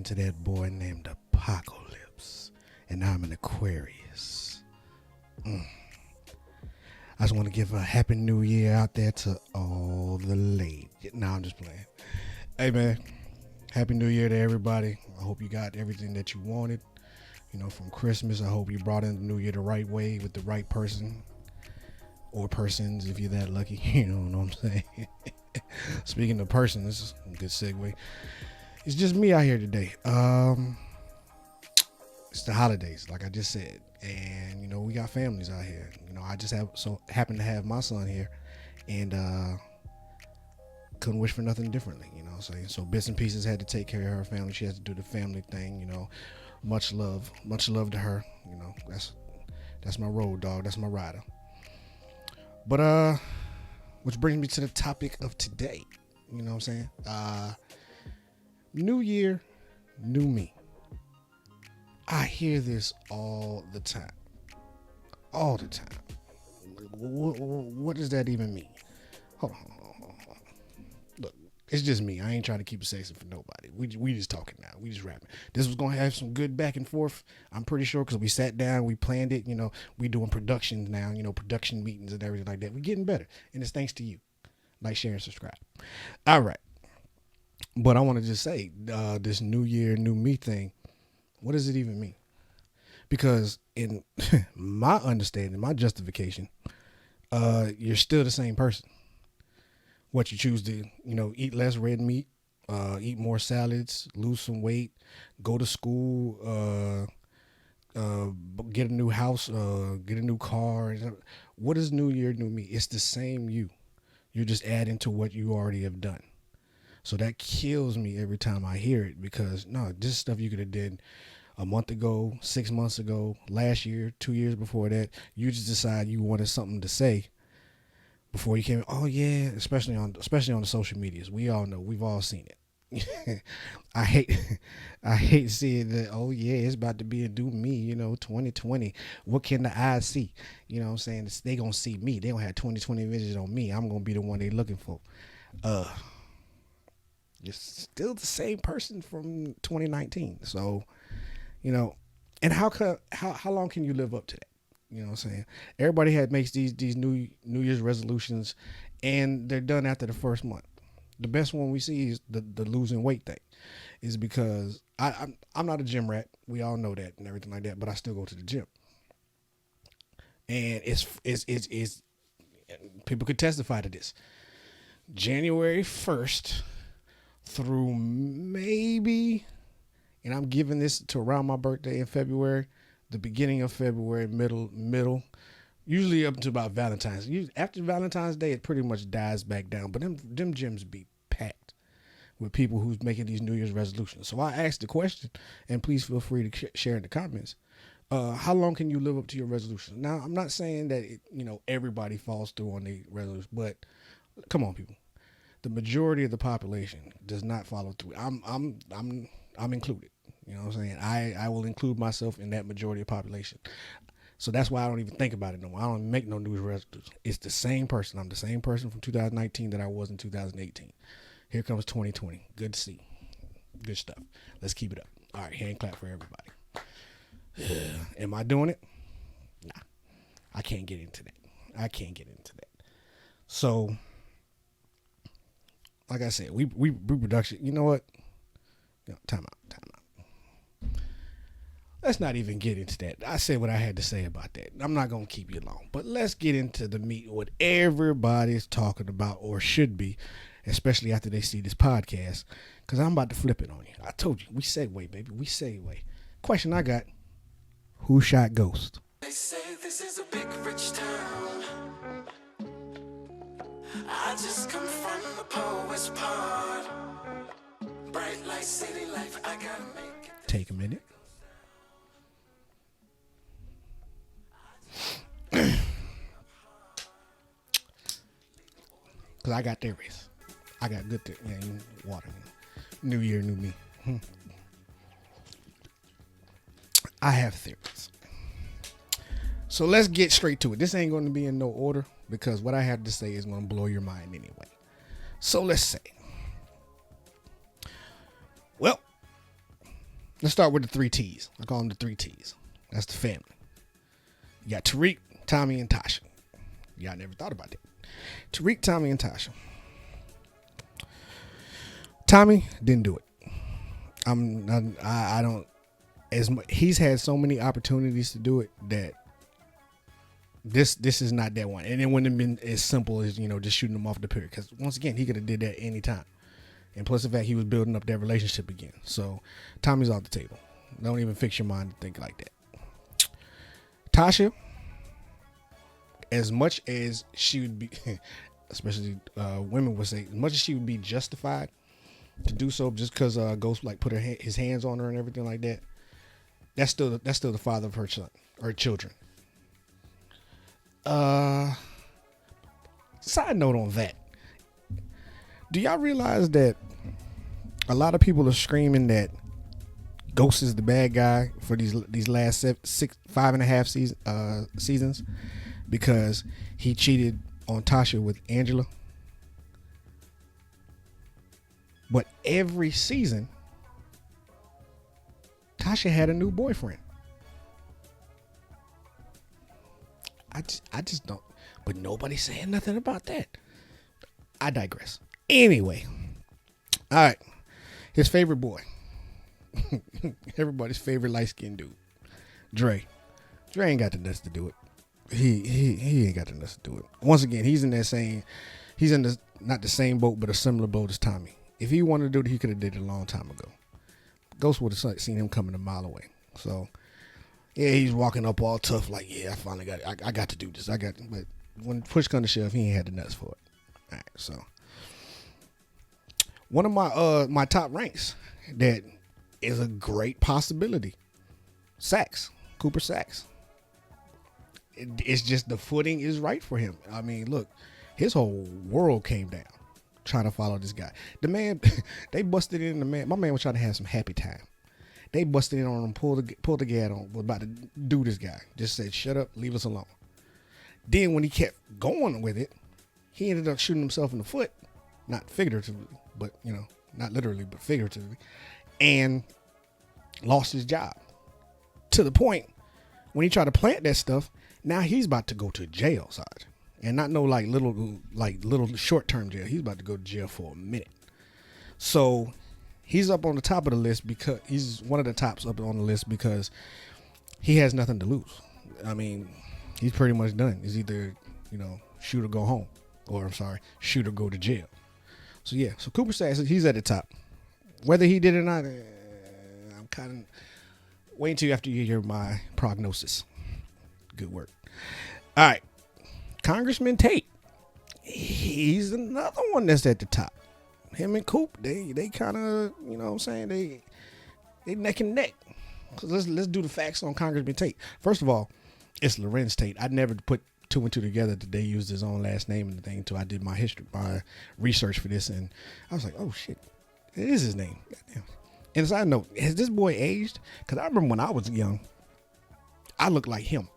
to that boy named Apocalypse, and I'm an Aquarius. I just want to give a happy new year out there to all the ladies. No, I'm just playing. Hey, man, happy new year to everybody. I hope you got everything that you wanted. You know, from Christmas, I hope you brought in the new year the right way with the right person or persons if you're that lucky. You know what I'm saying? Speaking of persons, this is a good segue. It's just me out here today. It's the holidays, like I just said, and you know we got families out here. You know, I just happen to have my son here, and couldn't wish for nothing differently. You know what I'm saying? So bits and pieces had to take care of her family. She has to do the family thing. You know, much love to her. You know, that's my road dog. That's my rider. But which brings me to the topic of today. You know what I'm saying? New year, new me. I hear this all the time. All the time. What does that even mean? Hold on. Look, it's just me. I ain't trying to keep it sexy for nobody. We just talking now. We just rapping. This was going to have some good back and forth, I'm pretty sure, because we sat down, we planned it. You know, we doing productions now, you know, production meetings and everything like that. We getting better. And it's thanks to you. Like, share, and subscribe. All right. But I want to just say, this new year, new me thing, what does it even mean? Because in my understanding, my justification, you're still the same person. What you choose to, you know, eat less red meat, eat more salads, lose some weight, go to school, get a new house, get a new car. What is new year, new me? It's the same you. You're just adding to what you already have done. So that kills me every time I hear it, because no, this is stuff you could have did a month ago, 6 months ago, last year, 2 years before that. You just decide you wanted something to say before you came. Oh yeah, especially on the social medias. We all know, we've all seen it. I hate seeing that. Oh yeah, it's about to be a new me. You know, 2020. What can the eyes see? You know what I'm saying? They gonna see me. They gonna have 2020 vision on me. I'm gonna be the one they looking for. You're still the same person from 2019. So, you know, and how long can you live up to that? You know what I'm saying? Everybody makes these New Year's resolutions, and they're done after the first month. The best one we see is the losing weight thing, is because I'm not a gym rat. We all know that and everything like that, but I still go to the gym. And it's people could testify to this. January 1st through maybe, and I'm giving this to around my birthday in February, the beginning of February, middle, usually up to about Valentine's. After Valentine's Day, it pretty much dies back down. But them gyms be packed with people who's making these New Year's resolutions. So I asked the question, and please feel free to share in the comments. How long can you live up to your resolutions? Now, I'm not saying that everybody falls through on their resolutions, but come on, people. The majority of the population does not follow through. I'm included. You know what I'm saying? I will include myself in that majority of population. So that's why I don't even think about it no more. I don't make no New Year's resolutions. It's the same person. I'm the same person from 2019 that I was in 2018. Here comes 2020. Good to see. Good stuff. Let's keep it up. All right, hand clap for everybody. Am I doing it? Nah. I can't get into that. So, like I said, we production. You know what? Time out. Let's not even get into that. I said what I had to say about that. I'm not going to keep you long. But let's get into the meat, what everybody's talking about, or should be, especially after they see this podcast, because I'm about to flip it on you. I told you. We segue, baby. We segue. Question I got, who shot Ghost? They say this is a big rich town. I just come from the poet's part. Bright light city life, I gotta make it. Take a minute. Because I got theories. I got good theories. Man, water. New year, new me. I have theories. So let's get straight to it. This ain't going to be in no order, because what I have to say is going to blow your mind anyway. So let's say, well, let's start with the three T's. I call them the three T's. That's the family. You got Tariq, Tommy, and Tasha. Y'all never thought about that. Tariq, Tommy, and Tasha. Tommy didn't do it. I don't. He's had so many opportunities to do it that this is not that one. And it wouldn't have been as simple as, just shooting him off the pier. Because once again, he could have did that anytime. And plus the fact he was building up that relationship again. So Tommy's off the table. Don't even fix your mind to think like that. Tasha, as much as she would be, especially women would say, as much as she would be justified to do so just because Ghost put his hands on her and everything like that, that's still the father of her son or children. Side note on that, do y'all realize that a lot of people are screaming that Ghost is the bad guy for these last 5.5 seasons because he cheated on Tasha with Angela? But every season, Tasha had a new boyfriend. I just don't. But nobody's saying nothing about that. I digress. Anyway, all right. His favorite boy, everybody's favorite light skinned dude, Dre. Dre ain't got the nuts to do it. He ain't got the nuts to do it. Once again, he's in not the same boat, but a similar boat as Tommy. If he wanted to do it, he could have did it a long time ago. Ghost would have seen him coming a mile away. So, yeah, he's walking up all tough, like, yeah, I finally got it. I got to do this. But when push comes to shove, he ain't had the nuts for it. All right, so one of my top ranks that is a great possibility, Saxe, Cooper Saxe. It's just the footing is right for him. I mean, look, his whole world came down trying to follow this guy. The man, they busted in the man. My man was trying to have some happy time. They busted in on him, pulled the gad on, was about to do this guy. Just said, shut up, leave us alone. Then when he kept going with it, he ended up shooting himself in the foot, not figuratively, but, not literally, but figuratively, and lost his job. To the point, when he tried to plant that stuff, now he's about to go to jail, Sarge. And not no little short-term jail. He's about to go to jail for a minute. So he's up on the top of the list because he's one of the tops up on the list because he has nothing to lose. I mean, he's pretty much done. It's either, shoot or go home. Or, I'm sorry, shoot or go to jail. So, yeah. So Cooper Saxe, he's at the top. Whether he did or not, I'm kind of waiting till after you hear my prognosis. Good work. All right. Congressman Tate, he's another one that's at the top. Him and Coop, they kind of, what I'm saying, they neck and neck. Cause let's do the facts on Congressman Tate. First of all, it's Lorenz Tate. I never put two and two together that they used his own last name and the thing until I did my research for this, and I was like, oh shit, it is his name. Goddamn. And as I know, has this boy aged? Because I remember when I was young, I looked like him.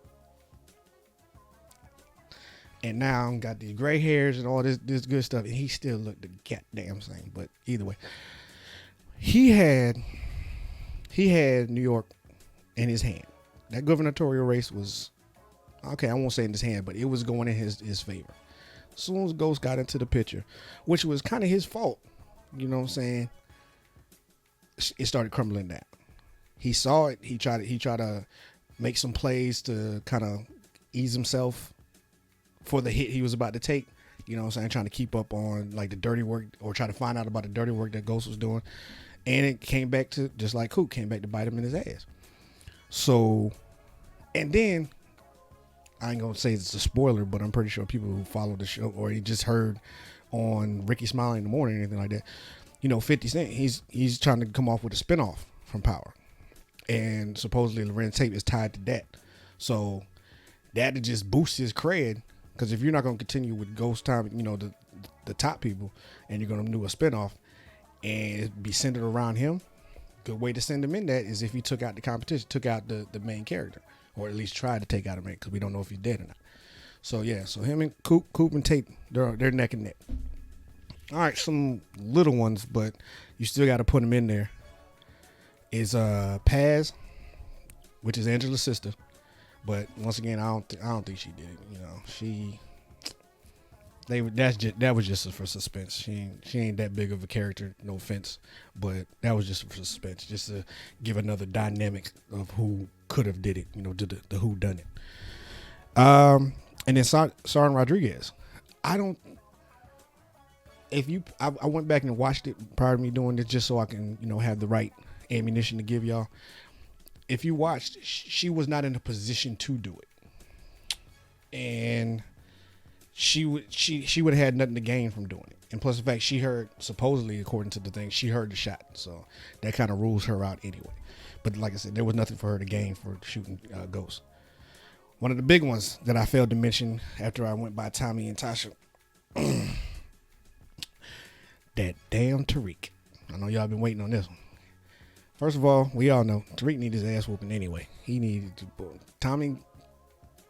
And now I've got these gray hairs and all this good stuff, and he still looked the goddamn same. But either way, he had New York in his hand. That gubernatorial race was, okay, I won't say in his hand, but it was going in his favor. As soon as Ghost got into the picture, which was kind of his fault, you know what I'm saying, it started crumbling down. He saw it. He tried to make some plays to kind of ease himself for the hit he was about to take, you know what I'm saying, trying to keep up on the dirty work or try to find out about the dirty work that Ghost was doing. And it came back to, just like Coop, came back to bite him in his ass. So, and then, I ain't going to say it's a spoiler, but I'm pretty sure people who follow the show or he just heard on Ricky Smiley in the morning or anything like that, 50 Cent, he's trying to come off with a spinoff from Power. And supposedly Lorenz Tate is tied to that. So, that'll just boost his cred. Because if you're not going to continue with Ghost Time, the top people, and you're going to do a spinoff and it be centered around him, good way to send him in that is if he took out the competition, took out the main character, or at least tried to take out a main, because we don't know if he's dead or not. So, yeah, so him and Coop and Tate, they're neck and neck. All right, some little ones, but you still got to put them in there. is Paz, which is Angela's sister. But once again, I don't think she did it. You know, that was just for suspense. She ain't that big of a character. No offense, but that was just for suspense, just to give another dynamic of who could have did it. You know, the who done it. And then Sarin Rodriguez. I went back and watched it prior to me doing this just so I can, you know, have the right ammunition to give y'all. If you watched, she was not in a position to do it, and she would have had nothing to gain from doing it. And plus the fact she heard, supposedly according to the thing, she heard the shot, so that kind of rules her out anyway. But like I said, there was nothing for her to gain for shooting Ghost. One of the big ones that I failed to mention after I went by Tommy and Tasha, that damn Tariq. I know y'all been waiting on this one. First of all, we all know Tariq needed his ass whooping anyway. He needed to. Tommy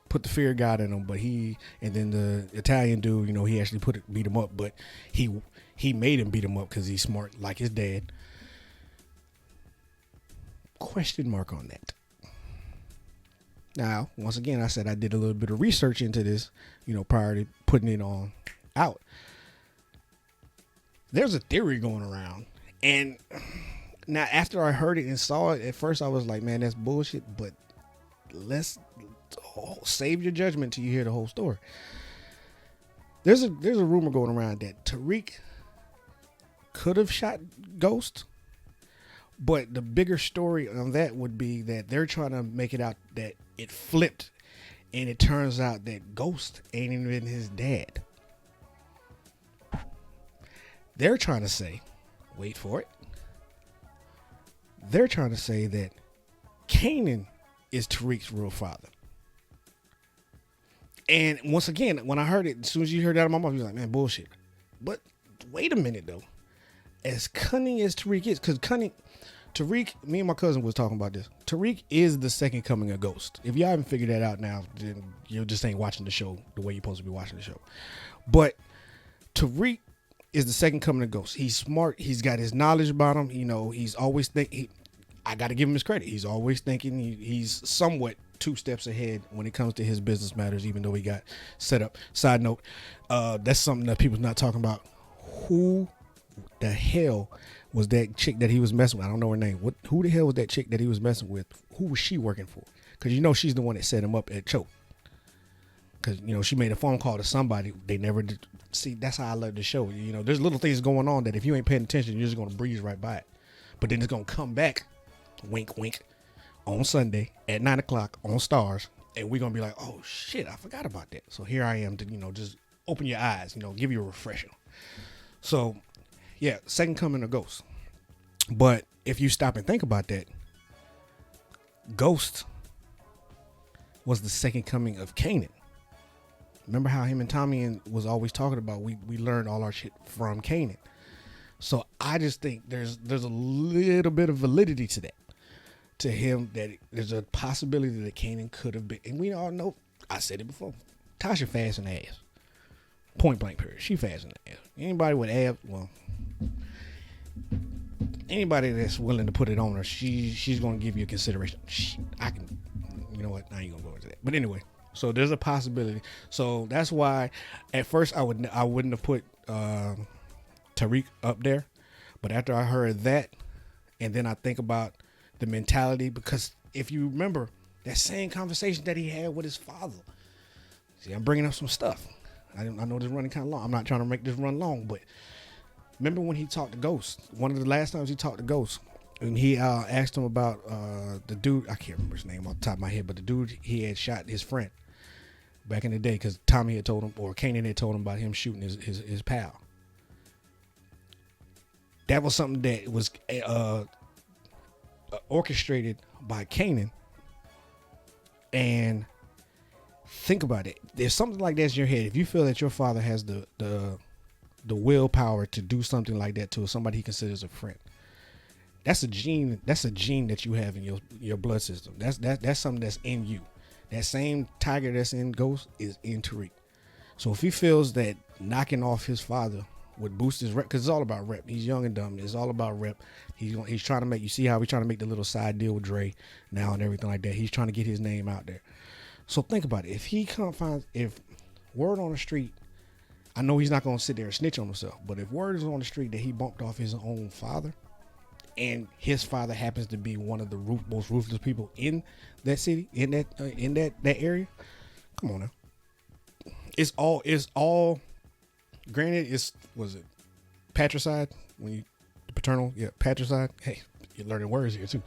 put the fear of God in him, but and then the Italian dude, you know, he actually beat him up, but he made him beat him up because he's smart like his dad. Question mark on that. Now, once again, I said I did a little bit of research into this, you know, prior to putting it on out. There's a theory going around, and now after I heard it and saw it, at first I was like, man, that's bullshit, but let's save your judgment till you hear the whole story. There's a rumor going around that Tariq could have shot Ghost, but the bigger story on that would be that they're trying to make it out that it flipped, and it turns out that Ghost ain't even his dad. They're trying to say, wait for it, they're trying to say that Kanan is Tariq's real father. And once again, when I heard it, as soon as you heard that out of my mouth, you was like, man, bullshit. But wait a minute, though. As cunning as Tariq is, because Tariq, me and my cousin was talking about this. Tariq is the second coming of Ghost. If y'all haven't figured that out now, then you just ain't watching the show the way you're supposed to be watching the show. But Tariq is the second coming of Ghost. He's smart. He's got his knowledge about him. You know, he's always thinking. I got to give him his credit. He's always thinking. He's somewhat 2 steps ahead when it comes to his business matters, even though he got set up. Side note, that's something that people's not talking about. Who the hell was that chick that he was messing with? I don't know her name. Who the hell was that chick that he was messing with? Who was she working for? Because you know she's the one that set him up at Choke. Because, you know, she made a phone call to somebody. They never did. See, that's how I love the show. You know, there's little things going on that if you ain't paying attention, you're just going to breeze right by it. But then it's going to come back, wink, wink, on Sunday at 9 o'clock on Stars. And we're going to be like, oh, shit, I forgot about that. So here I am to, you know, just open your eyes, you know, give you a refresher. So, yeah, second coming of Ghost. But if you stop and think about that, Ghost was the second coming of Kanan. Remember how him and Tommy was always talking about we learned all our shit from Kanan. So I just think there's a little bit of validity to that. To him, that there's a possibility that Kanan could have been, and we all know, I said it before, Tasha fast in the ass. Point blank period. She fast in the ass. Anybody with abs, well, anybody that's willing to put it on her, she's gonna give you a consideration. You know what? I ain't gonna go into that. But anyway. So there's a possibility. So that's why at first I wouldn't have put Tariq up there. But after I heard that, and then I think about the mentality, because if you remember that same conversation that he had with his father. See, I'm bringing up some stuff. I know this running kind of long. I'm not trying to make this run long, but remember when he talked to Ghost? One of the last times he talked to Ghost. And he asked him about the dude, I can't remember his name off the top of my head, but the dude he had shot his friend back in the day, because Tommy had told him, or Kanan had told him about him shooting his pal. That was something that was orchestrated by Kanan. And think about it. There's something like that in your head. If you feel that your father has the willpower to do something like that to somebody he considers a friend, that's a gene. That's a gene that you have in your blood system. That's something that's in you. That same tiger that's in Ghost is in Tariq. So if he feels that knocking off his father would boost his rep, because it's all about rep. He's young and dumb. It's all about rep. He's trying to make, you see how he's trying to make the little side deal with Dre now and everything like that. He's trying to get his name out there. So think about it. If he can't find, if word on the street, I know he's not going to sit there and snitch on himself, but if word is on the street that he bumped off his own father, and his father happens to be one of the most ruthless people in that city, in that area, come on now. It's all. Granted, was it patricide when you paternal? Yeah, patricide. Hey, you're learning words here too.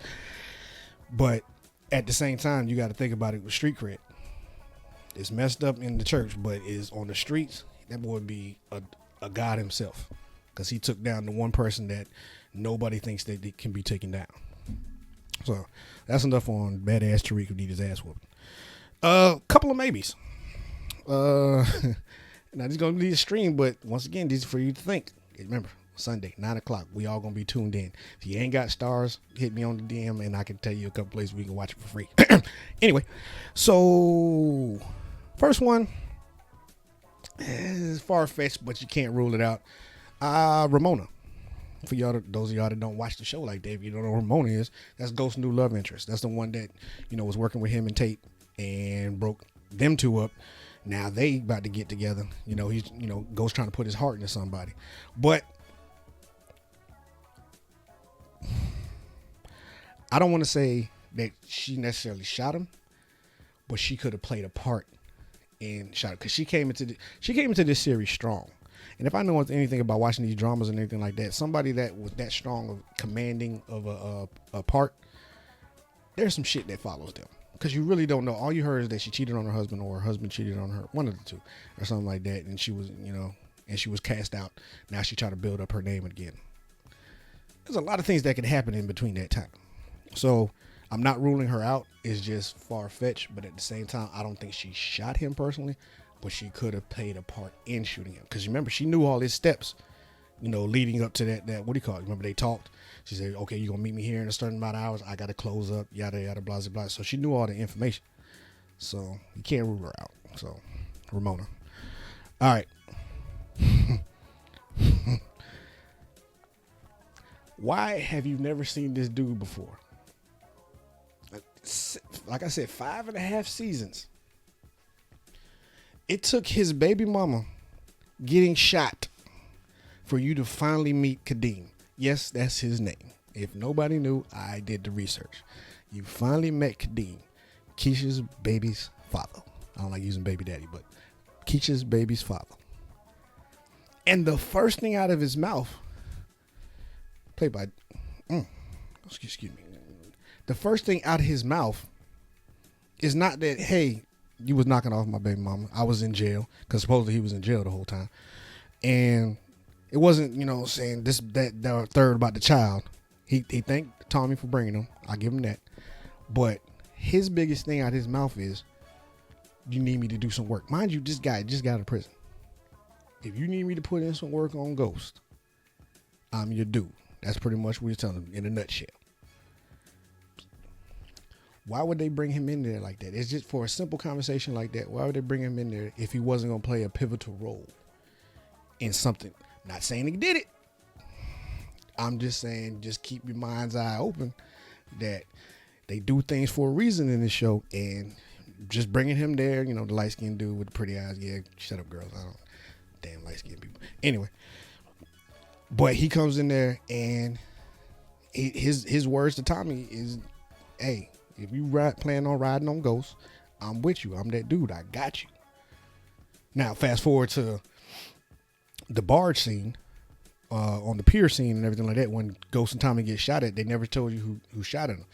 But at the same time, you got to think about it with street cred. It's messed up in the church, but is on the streets. That boy would be a god himself, because he took down the one person that nobody thinks that they can be taken down. So that's enough on badass Tariq who need his ass whooped. Couple of maybes. Now this is gonna be a stream, but once again, this is for you to think. Remember, Sunday, 9:00. We all gonna be tuned in. If you ain't got stars, hit me on the DM and I can tell you a couple places we can watch it for free. Anyway, so first one is far-fetched, but you can't rule it out. Ramona. For y'all, those of y'all that don't watch the show like that, if you don't know who Ramona is, that's Ghost's new love interest. That's the one that, was working with him and Tate and broke them two up. Now they about to get together. He's Ghost trying to put his heart into somebody. But I don't want to say that she necessarily shot him, but she could have played a part in shot him, because she came into this series strong. And if I know anything about watching these dramas and anything like that, somebody that was that strong of commanding of a part, there's some shit that follows them. Because you really don't know. All you heard is that she cheated on her husband, or her husband cheated on her, one of the two, or something like that. And she was, and she was cast out. Now she tried to build up her name again. There's a lot of things that could happen in between that time. So I'm not ruling her out. It's just far-fetched. But at the same time, I don't think she shot him personally. But she could have played a part in shooting him. Because remember, she knew all his steps, leading up to that, what do you call it? Remember they talked? She said, okay, you're going to meet me here in a certain amount of hours. I got to close up, yada, yada, blah, blah, blah. So she knew all the information. So you can't rule her out. So, Ramona. All right. Why have you never seen this dude before? Like I said, 5.5 seasons. It took his baby mama getting shot for you to finally meet Kadeem. Yes, that's his name. If nobody knew, I did the research. You finally met Kadeem, Keisha's baby's father. I don't like using baby daddy, but Keisha's baby's father. And the first thing out of his mouth, played by, excuse me. The first thing out of his mouth is not that, hey, you was knocking off my baby mama. I was in jail, because supposedly he was in jail the whole time. And it wasn't, saying this, that third about the child. He thanked Tommy for bringing him. I give him that. But his biggest thing out of his mouth is, you need me to do some work. Mind you, this guy just got out of prison. If you need me to put in some work on Ghost, I'm your dude. That's pretty much what he's telling him in a nutshell. Why would they bring him in there like that? It's just for a simple conversation like that. Why would they bring him in there if he wasn't going to play a pivotal role in something? Not saying he did it. I'm just saying, just keep your mind's eye open that they do things for a reason in this show. And just bringing him there, the light-skinned dude with the pretty eyes. Yeah, shut up, girls. I don't. Damn light-skinned people. Anyway. But he comes in there and his words to Tommy is, hey, if you plan on riding on Ghost, I'm with you. I'm that dude. I got you. Now, fast forward to the barge scene, on the pier scene and everything like that. When Ghost and Tommy get shot at, they never told you who shot at them.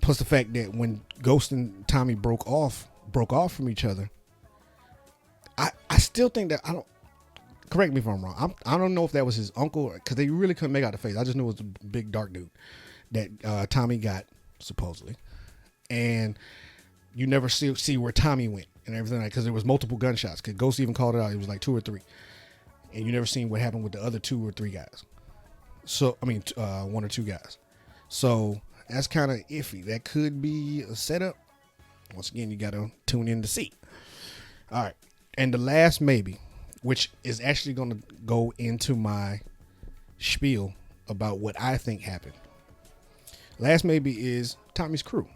Plus the fact that when Ghost and Tommy broke off from each other, I still think that, correct me if I'm wrong. I don't know if that was his uncle, because they really couldn't make out the face. I just knew it was a big dark dude that Tommy got, supposedly. And you never see where Tommy went and everything, because there was multiple gunshots. Because Ghost even called it out. It was like 2 or 3. And you never seen what happened with the other 2 or 3 guys. So, 1 or 2 guys. So that's kind of iffy. That could be a setup. Once again, you got to tune in to see. All right. And the last maybe, which is actually going to go into my spiel about what I think happened. Last maybe is Tommy's crew.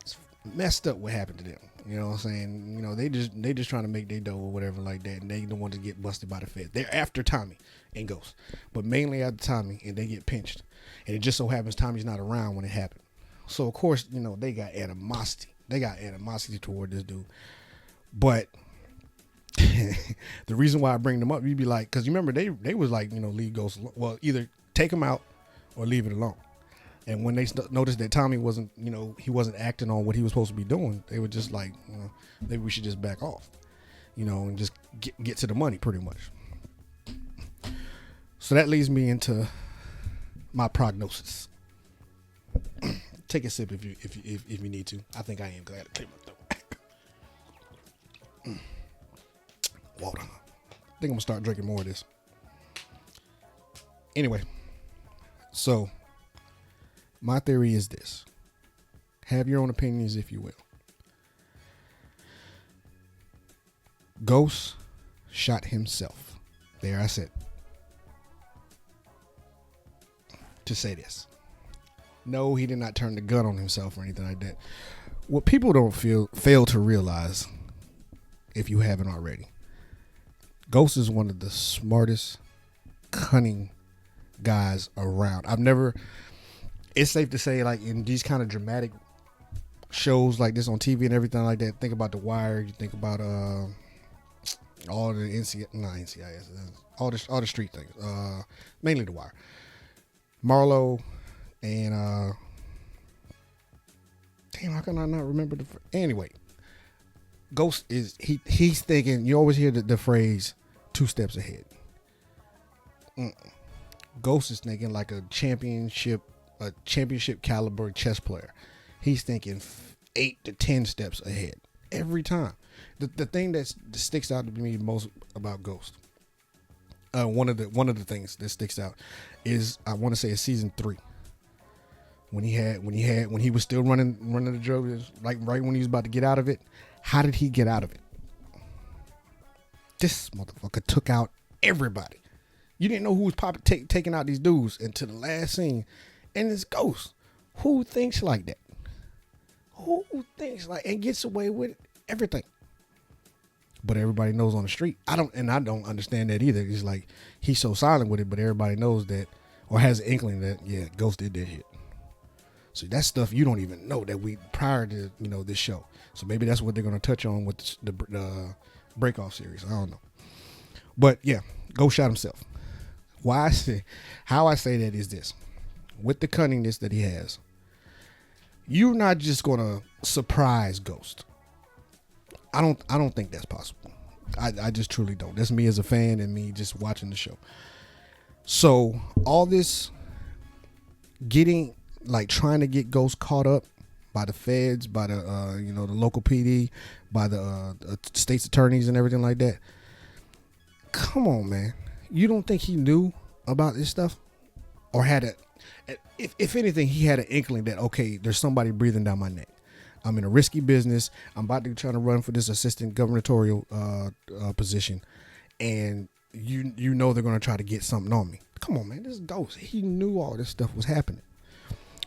It's messed up what happened to them. You know what I'm saying? You know, they just trying to make their dough or whatever like that, and they don't want to get busted by the Fed. They're after Tommy and Ghost, but mainly after Tommy, and they get pinched. And it just so happens Tommy's not around when it happened. So of course, you know, they got animosity. They got animosity toward this dude. But the reason why I bring them up, you'd be like, because you remember they was like, you know, leave Ghost alone. Well, either take him out or leave it alone. And when they noticed that Tommy wasn't, you know, he wasn't acting on what he was supposed to be doing, they were just like, you know, maybe we should just back off, you know, and just get to the money pretty much. So that leads me into my prognosis. Take a sip if you need to. I think I am glad to clear my throat. Water. I think I'm gonna start drinking more of this. Anyway, so my theory is this. Have your own opinions if you will. Ghost shot himself. There, I said. To say this. No, he did not turn the gun on himself or anything like that. What people don't fail to realize, if you haven't already, Ghost is one of the smartest, cunning guys around. It's safe to say, like, in these kind of dramatic shows like this on TV and everything like that, think about The Wire, you think about all the NCIS, all the street things, mainly The Wire. Marlo and damn, how can I not remember anyway? Ghost is he's thinking. You always hear the phrase 2 steps ahead. Ghost is thinking like a championship caliber chess player. He's thinking 8 to 10 steps ahead every time. The thing that sticks out to me most about Ghost, one of the things that sticks out is, I want to say, it's season 3. When he was still running the drugs, like right when he was about to get out of it. How did he get out of it? This motherfucker took out everybody. You didn't know who was taking out these dudes until the last scene, and it's Ghost. Who thinks like that? Who thinks like and gets away with everything? But everybody knows on the street. I don't understand that either. It's like he's so silent with it, but everybody knows that, or has an inkling that, yeah, Ghost did that shit. So that's stuff you don't even know that we prior to, you know, this show. So maybe that's what they're going to touch on with the Breakoff series. I don't know. But yeah, Ghost shot himself. How I say that is this. With the cunningness that he has, you're not just going to surprise Ghost. I don't think that's possible. I just truly don't. That's me as a fan and me just watching the show. So all this trying to get Ghost caught up by the feds, by the the local PD, by the state's attorneys and everything like that. Come on, man. You don't think he knew about this stuff, or if anything, he had an inkling that, okay, there's somebody breathing down my neck. I'm in a risky business. I'm about to try to run for this assistant gubernatorial position, and you know they're going to try to get something on me. Come on, man. This is Ghost. He knew all this stuff was happening.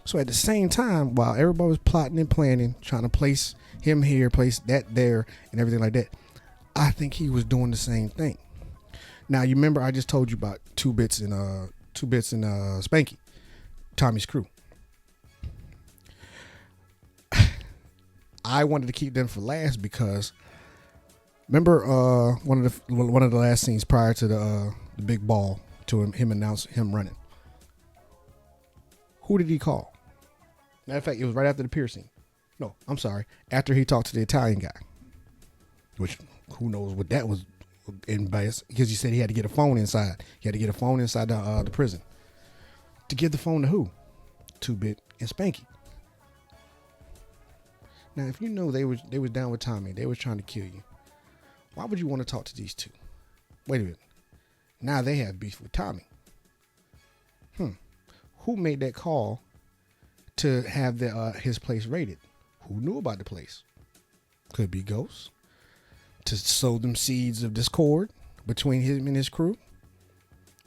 So at the same time, while everybody was plotting and planning, trying to place him here, place that there, and everything like that, I think he was doing the same thing. Now, you remember I just told you about two bits in Spanky, Tommy's crew. I wanted to keep them for last because remember one of the last scenes prior to the big ball to him announce him running. Who did he call? Matter of fact, it was right after the piercing. No, I'm sorry. After he talked to the Italian guy, which who knows what that was in bias, because he said he had to get a phone inside. He had to get a phone inside the prison. To give the phone to who? 2-Bit and Spanky. Now, if you know they was down with Tommy, they was trying to kill you, why would you want to talk to these two? Wait a minute. Now they have beef with Tommy. Who made that call to have his place raided? Who knew about the place? Could be Ghost. to sow them seeds of discord between him and his crew.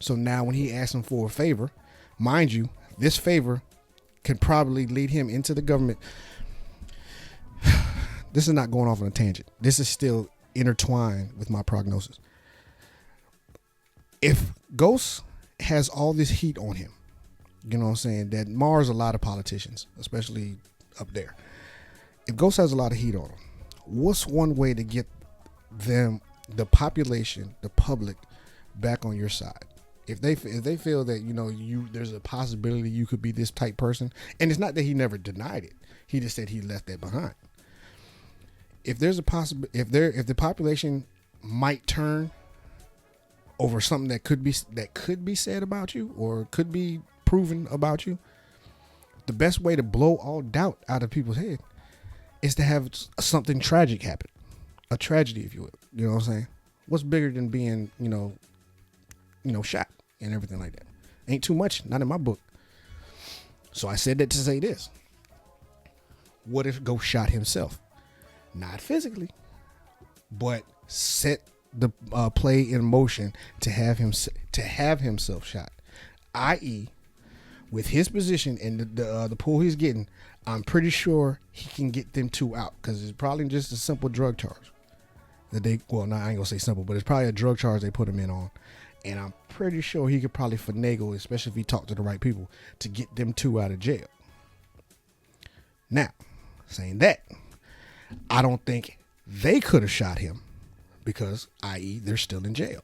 So now when he asks him for a favor, mind you, this favor could probably lead him into the government. This is not going off on a tangent. This is still intertwined with my prognosis. If Ghost has all this heat on him, you know what I'm saying, that mars a lot of politicians, especially up there. If Ghost has a lot of heat on him, what's one way to get them, the population, the public, back on your side? If they feel that, you know, there's a possibility you could be this type person, and it's not that he never denied it, he just said he left that behind. If there's a if the population might turn over something that could be said about you or could be proven about you, the best way to blow all doubt out of people's head is to have something tragic happen, a tragedy, if you will. You know what I'm saying? What's bigger than being, you know, shot and everything like that? Ain't too much, not in my book. So I said that to say this: what if Ghost shot himself? Not physically, but set the play in motion to have himself shot, i.e., with his position and the pull he's getting, I'm pretty sure he can get them two out, because it's probably just a simple drug charge that I ain't gonna say simple, but it's probably a drug charge they put him in on, and I'm pretty sure he could probably finagle, especially if he talked to the right people, to get them two out of jail. Now, saying that, I don't think they could have shot him because, i.e., they're still in jail.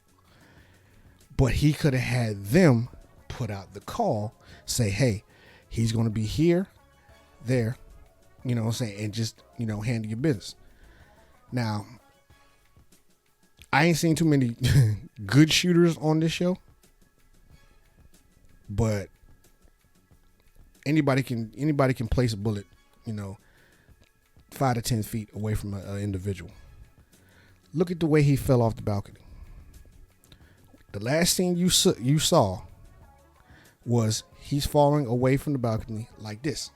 But he could have had them put out the call, say, hey, he's going to be here, there, you know what I'm saying, and just, you know, handle your business. Now, I ain't seen too many good shooters on this show, but anybody can place a bullet, you know, 5 to 10 feet away from an individual. Look at the way he fell off the balcony. The last scene you saw was he's falling away from the balcony like this,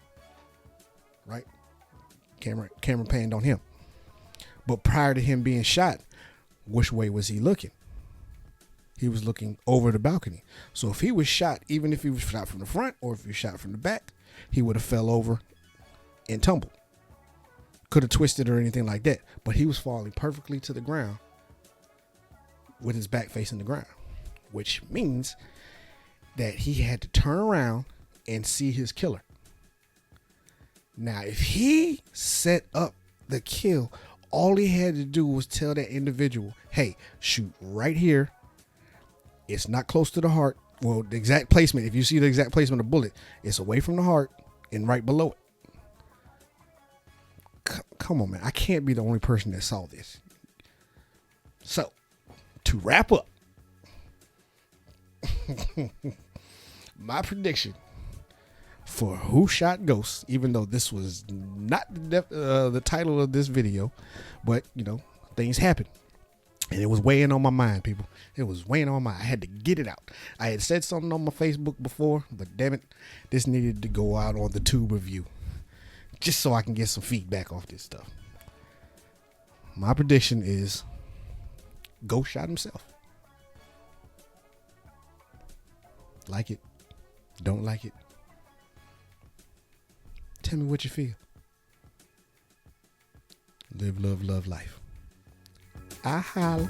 right? Camera panned on him. But prior to him being shot, which way was he looking? He was looking over the balcony. So if he was shot, even if he was shot from the front or if he was shot from the back, he would have fell over and tumbled. Could have twisted or anything like that, but he was falling perfectly to the ground with his back facing the ground, which means that he had to turn around and see his killer. Now, if he set up the kill, all he had to do was tell that individual, hey, shoot right here. It's not close to the heart. Well, the exact placement, if you see the exact placement of the bullet, it's away from the heart and right below it. Come on, man. I can't be the only person that saw this. So, to wrap up, my prediction for who shot Ghost, even though this was not the title of this video, but, you know, things happen. And it was weighing on my mind, people. It was weighing on my mind. I had to get it out. I had said something on my Facebook before, but damn it, this needed to go out on the tube review, just so I can get some feedback off this stuff. My prediction is Ghost shot himself. Like it, don't like it. Tell me what you feel. Live, love, love life. I holla.